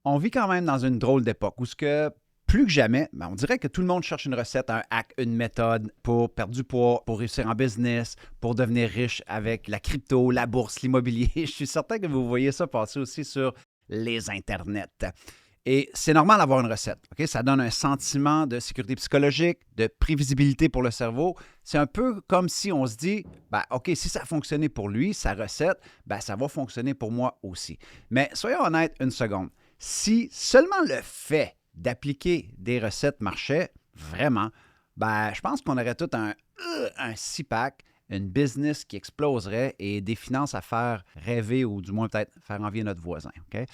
On vit quand même dans une drôle d'époque où ce que plus que jamais, on dirait que tout le monde cherche une recette, un hack, une méthode pour perdre du poids, pour réussir en business, pour devenir riche avec la crypto, la bourse, l'immobilier. Je suis certain que vous voyez ça passer aussi sur les internets. Et c'est normal d'avoir une recette. OK? Ça donne un sentiment de sécurité psychologique, de prévisibilité pour le cerveau. C'est un peu comme si on se dit, OK, si ça a fonctionné pour lui, sa recette, ça va fonctionner pour moi aussi. Mais soyons honnêtes une seconde. Si seulement le fait d'appliquer des recettes marchait vraiment, je pense qu'on aurait tout un six-pack, une business qui exploserait et des finances à faire rêver ou du moins peut-être faire envier notre voisin. OK?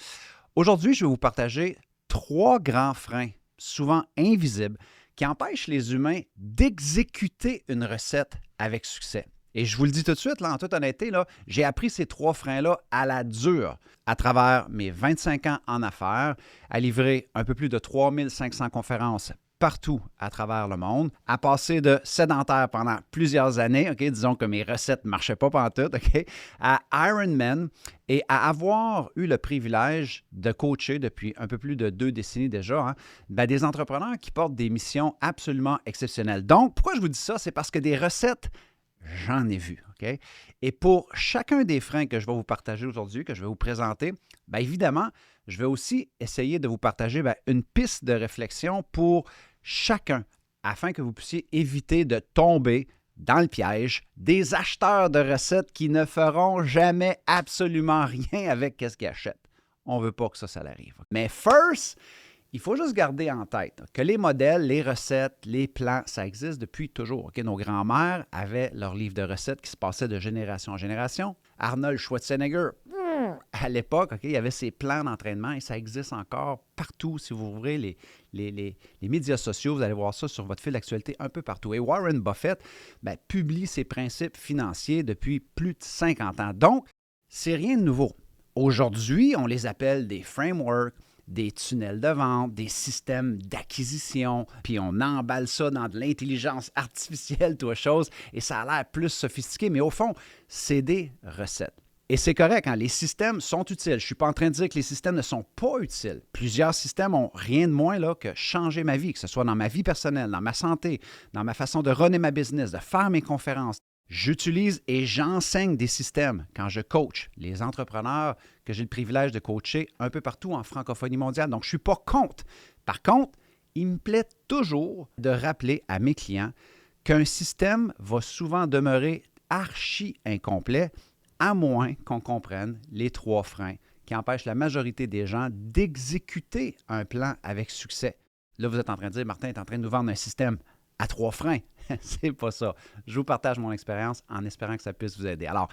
Aujourd'hui, je vais vous partager 3 grands freins, souvent invisibles, qui empêchent les humains d'exécuter une recette avec succès. Et je vous le dis tout de suite, là, en toute honnêteté, j'ai appris ces 3 freins-là à la dure à travers mes 25 ans en affaires, à livrer un peu plus de 3500 conférences partout à travers le monde, à passer de sédentaire pendant plusieurs années, OK, disons que mes recettes ne marchaient pas pantoute, OK, à Ironman et à avoir eu le privilège de coacher depuis un peu plus de 2 décennies déjà, des entrepreneurs qui portent des missions absolument exceptionnelles. Donc, pourquoi je vous dis ça? C'est parce que des recettes, j'en ai vu, OK? Et pour chacun des freins que je vais vous partager aujourd'hui, que je vais vous présenter, évidemment, je vais aussi essayer de vous partager une piste de réflexion pour chacun afin que vous puissiez éviter de tomber dans le piège des acheteurs de recettes qui ne feront jamais absolument rien avec ce qu'ils achètent. On ne veut pas que ça arrive. Mais first, il faut juste garder en tête que les modèles, les recettes, les plans, ça existe depuis toujours. OK? Nos grands-mères avaient leur livre de recettes qui se passait de génération en génération. Arnold Schwarzenegger, à l'époque, OK, il y avait ses plans d'entraînement et ça existe encore partout. Si vous ouvrez les médias sociaux, vous allez voir ça sur votre fil d'actualité un peu partout. Et Warren Buffett publie ses principes financiers depuis plus de 50 ans. Donc, c'est rien de nouveau. Aujourd'hui, on les appelle des frameworks, des tunnels de vente, des systèmes d'acquisition, puis on emballe ça dans de l'intelligence artificielle, toute chose, et ça a l'air plus sophistiqué, mais au fond, c'est des recettes. Et c'est correct, les systèmes sont utiles. Je ne suis pas en train de dire que les systèmes ne sont pas utiles. Plusieurs systèmes ont rien de moins que changer ma vie, que ce soit dans ma vie personnelle, dans ma santé, dans ma façon de runner ma business, de faire mes conférences. J'utilise et j'enseigne des systèmes quand je coach les entrepreneurs que j'ai le privilège de coacher un peu partout en francophonie mondiale. Donc, je ne suis pas contre. Par contre, il me plaît toujours de rappeler à mes clients qu'un système va souvent demeurer archi incomplet à moins qu'on comprenne les 3 freins qui empêchent la majorité des gens d'exécuter un plan avec succès. Là, vous êtes en train de dire, Martin est en train de nous vendre un système à 3 freins. C'est pas ça. Je vous partage mon expérience en espérant que ça puisse vous aider. Alors,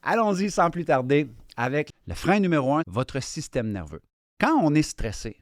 allons-y sans plus tarder avec le frein numéro 1, votre système nerveux. Quand on est stressé,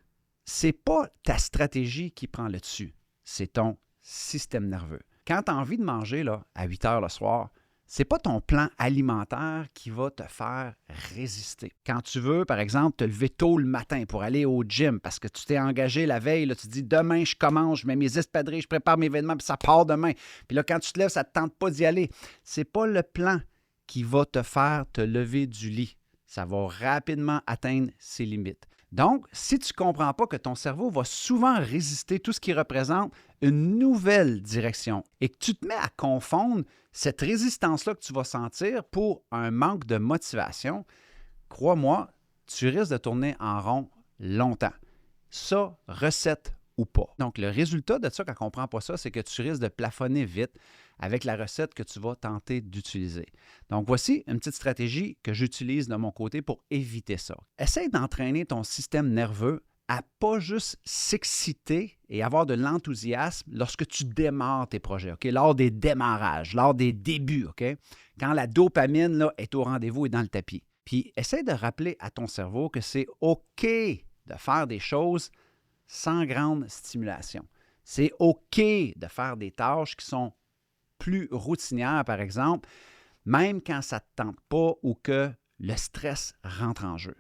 c'est pas ta stratégie qui prend le dessus, c'est ton système nerveux. Quand tu as envie de manger à 8 heures le soir, c'est pas ton plan alimentaire qui va te faire résister. Quand tu veux, par exemple, te lever tôt le matin pour aller au gym parce que tu t'es engagé la veille, tu te dis demain je commence, je mets mes espadrilles, je prépare mes vêtements, puis ça part demain. Puis là, quand tu te lèves, ça ne te tente pas d'y aller. C'est pas le plan qui va te faire te lever du lit. Ça va rapidement atteindre ses limites. Donc, si tu ne comprends pas que ton cerveau va souvent résister tout ce qui représente une nouvelle direction et que tu te mets à confondre cette résistance-là que tu vas sentir pour un manque de motivation, crois-moi, tu risques de tourner en rond longtemps. Ça, recette ou pas. Donc, le résultat de ça, quand on ne comprend pas ça, c'est que tu risques de plafonner vite avec la recette que tu vas tenter d'utiliser. Donc, voici une petite stratégie que j'utilise de mon côté pour éviter ça. Essaye d'entraîner ton système nerveux à pas juste s'exciter et avoir de l'enthousiasme lorsque tu démarres tes projets, OK? Lors des démarrages, lors des débuts, OK? Quand la dopamine est au rendez-vous et dans le tapis. Puis, essaye de rappeler à ton cerveau que c'est OK de faire des choses sans grande stimulation. C'est OK de faire des tâches qui sont plus routinières, par exemple, même quand ça ne te tente pas ou que le stress rentre en jeu.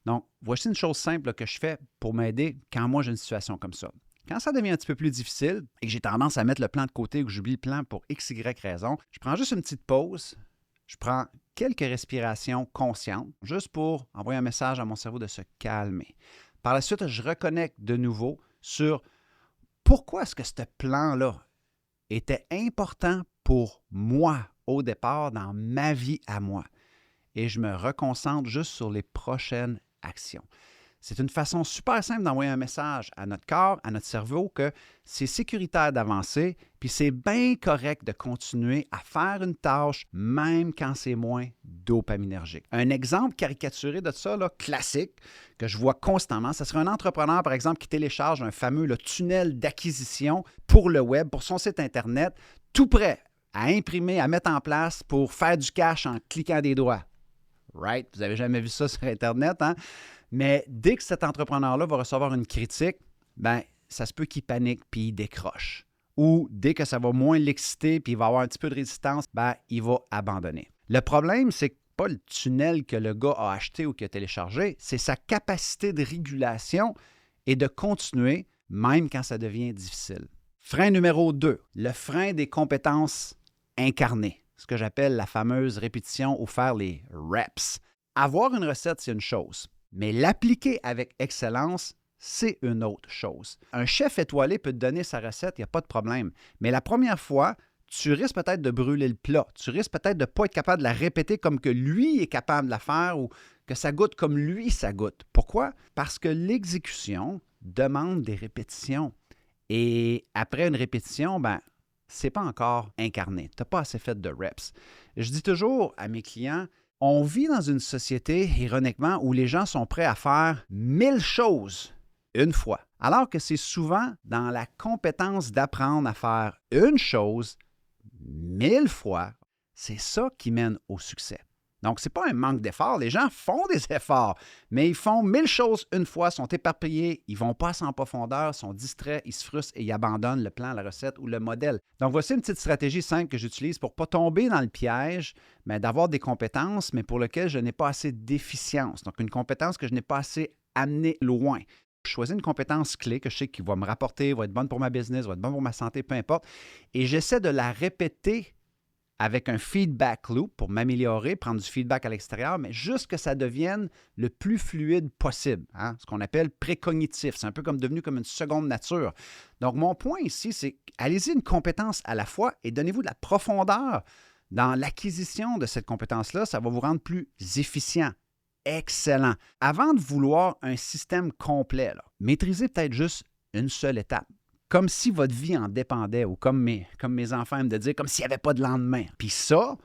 Donc, voici une chose simple que je fais pour m'aider quand moi j'ai une situation comme ça. Quand ça devient un petit peu plus difficile et que j'ai tendance à mettre le plan de côté ou que j'oublie le plan pour x, y raison, je prends juste une petite pause, je prends quelques respirations conscientes, juste pour envoyer un message à mon cerveau de se calmer. Par la suite, je reconnecte de nouveau sur pourquoi est-ce que ce plan-là était important pour moi au départ dans ma vie à moi. Et je me reconcentre juste sur les prochaines actions. C'est une façon super simple d'envoyer un message à notre corps, à notre cerveau, que c'est sécuritaire d'avancer, puis c'est bien correct de continuer à faire une tâche, même quand c'est moins dopaminergique. Un exemple caricaturé de ça, là, classique, que je vois constamment, ce serait un entrepreneur, par exemple, qui télécharge un fameux tunnel d'acquisition pour le web, pour son site Internet, tout prêt à imprimer, à mettre en place pour faire du cash en cliquant des doigts. Right? Vous n'avez jamais vu ça sur Internet, hein? Mais dès que cet entrepreneur-là va recevoir une critique, bien, ça se peut qu'il panique puis il décroche. Ou dès que ça va moins l'exciter puis il va avoir un petit peu de résistance, bien, il va abandonner. Le problème, c'est que pas le tunnel que le gars a acheté ou qu'il a téléchargé, c'est sa capacité de régulation et de continuer même quand ça devient difficile. Frein numéro 2, le frein des compétences incarnées, ce que j'appelle la fameuse répétition ou faire les reps. Avoir une recette, c'est une chose. Mais l'appliquer avec excellence, c'est une autre chose. Un chef étoilé peut te donner sa recette, il n'y a pas de problème. Mais la première fois, tu risques peut-être de brûler le plat. Tu risques peut-être de ne pas être capable de la répéter comme que lui est capable de la faire ou que ça goûte comme lui, ça goûte. Pourquoi? Parce que l'exécution demande des répétitions. Et après une répétition, c'est pas encore incarné. Tu n'as pas assez fait de reps. Je dis toujours à mes clients, on vit dans une société, ironiquement, où les gens sont prêts à faire 1000 choses une fois, alors que c'est souvent dans la compétence d'apprendre à faire une chose 1000 fois, c'est ça qui mène au succès. Donc, ce n'est pas un manque d'effort. Les gens font des efforts, mais ils font 1000 choses une fois, sont éparpillés, ils ne vont pas assez en profondeur, sont distraits, ils se frustrent et ils abandonnent le plan, la recette ou le modèle. Donc, voici une petite stratégie simple que j'utilise pour ne pas tomber dans le piège, mais d'avoir des compétences, mais pour lesquelles je n'ai pas assez d'efficience. Donc, une compétence que je n'ai pas assez amenée loin. Je choisis une compétence clé que je sais qui va me rapporter, va être bonne pour ma business, va être bonne pour ma santé, peu importe, et j'essaie de la répéter avec un feedback loop pour m'améliorer, prendre du feedback à l'extérieur, mais juste que ça devienne le plus fluide possible, hein? Ce qu'on appelle précognitif. C'est un peu comme devenu comme une seconde nature. Donc, mon point ici, c'est allez-y une compétence à la fois et donnez-vous de la profondeur dans l'acquisition de cette compétence-là. Ça va vous rendre plus efficient. Excellent. Avant de vouloir un système complet, maîtrisez peut-être juste une seule étape. Comme si votre vie en dépendait, ou comme mes enfants aiment de dire, comme s'il n'y avait pas de lendemain. Puis ça,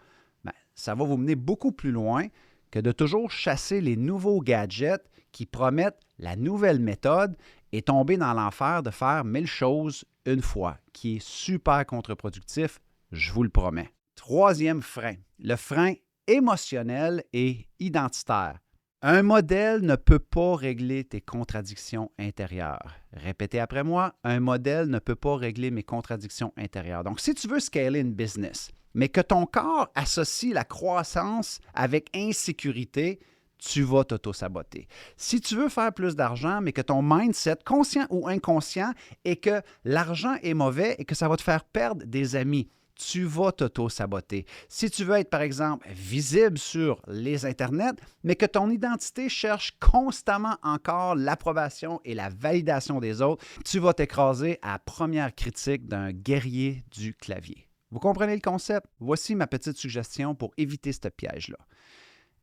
ça va vous mener beaucoup plus loin que de toujours chasser les nouveaux gadgets qui promettent la nouvelle méthode et tomber dans l'enfer de faire 1000 choses une fois, qui est super contre-productif, je vous le promets. Troisième frein, le frein émotionnel et identitaire. Un modèle ne peut pas régler tes contradictions intérieures. Répétez après moi, un modèle ne peut pas régler mes contradictions intérieures. Donc, si tu veux scaler une business, mais que ton corps associe la croissance avec insécurité, tu vas t'auto-saboter. Si tu veux faire plus d'argent, mais que ton mindset, conscient ou inconscient, est que l'argent est mauvais et que ça va te faire perdre des amis, tu vas t'auto-saboter. Si tu veux être, par exemple, visible sur les internets, mais que ton identité cherche constamment encore l'approbation et la validation des autres, tu vas t'écraser à la première critique d'un guerrier du clavier. Vous comprenez le concept? Voici ma petite suggestion pour éviter ce piège-là.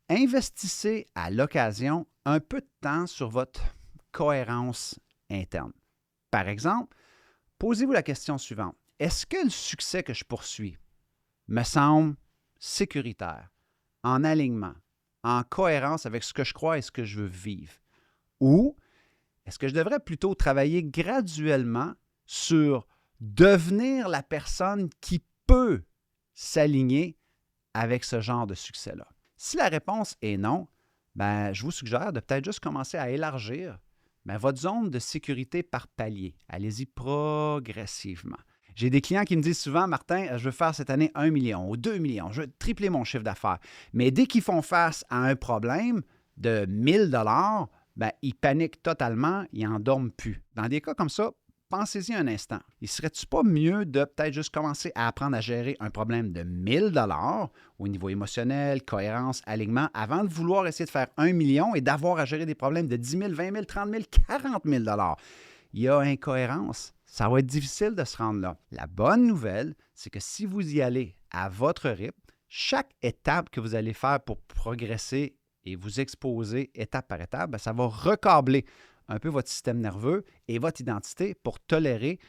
Investissez à l'occasion un peu de temps sur votre cohérence interne. Par exemple, posez-vous la question suivante. Est-ce que le succès que je poursuis me semble sécuritaire, en alignement, en cohérence avec ce que je crois et ce que je veux vivre? Ou est-ce que je devrais plutôt travailler graduellement sur devenir la personne qui peut s'aligner avec ce genre de succès-là? Si la réponse est non, je vous suggère de peut-être juste commencer à élargir votre zone de sécurité par palier. Allez-y progressivement. J'ai des clients qui me disent souvent, Martin, je veux faire cette année 1 million ou 2 millions, je veux tripler mon chiffre d'affaires. Mais dès qu'ils font face à un problème de 1000 $, ils paniquent totalement, ils n'en dorment plus. Dans des cas comme ça, pensez-y un instant. Il serait-tu pas mieux de peut-être juste commencer à apprendre à gérer un problème de 1000 $ au niveau émotionnel, cohérence, alignement, avant de vouloir essayer de faire 1 million et d'avoir à gérer des problèmes de 10 000, 20 000, 30 000, 40 000 $? Il y a incohérence. Ça va être difficile de se rendre là. La bonne nouvelle, c'est que si vous y allez à votre rythme, chaque étape que vous allez faire pour progresser et vous exposer étape par étape, ça va recabler un peu votre système nerveux et votre identité pour tolérer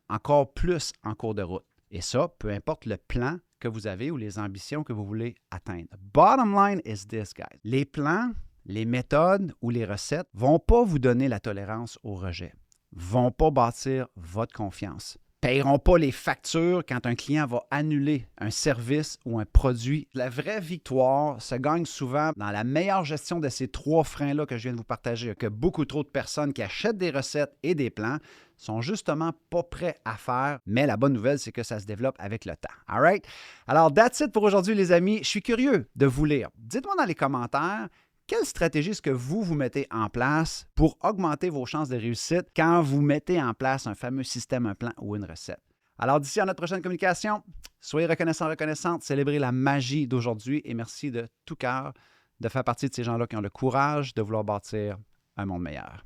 encore plus en cours de route. Et ça, peu importe le plan que vous avez ou les ambitions que vous voulez atteindre. Bottom line is this, guys. Les plans, les méthodes ou les recettes ne vont pas vous donner la tolérance au rejet, ne vont pas bâtir votre confiance, paieront pas les factures quand un client va annuler un service ou un produit. La vraie victoire se gagne souvent dans la meilleure gestion de ces 3 freins-là que je viens de vous partager, que beaucoup trop de personnes qui achètent des recettes et des plans sont justement pas prêts à faire, mais la bonne nouvelle, c'est que ça se développe avec le temps. All right? Alors, that's it pour aujourd'hui, les amis. Je suis curieux de vous lire. Dites-moi dans les commentaires, quelle stratégie est-ce que vous mettez en place pour augmenter vos chances de réussite quand vous mettez en place un fameux système, un plan ou une recette? Alors, d'ici à notre prochaine communication, soyez reconnaissante, célébrez la magie d'aujourd'hui et merci de tout cœur de faire partie de ces gens-là qui ont le courage de vouloir bâtir un monde meilleur.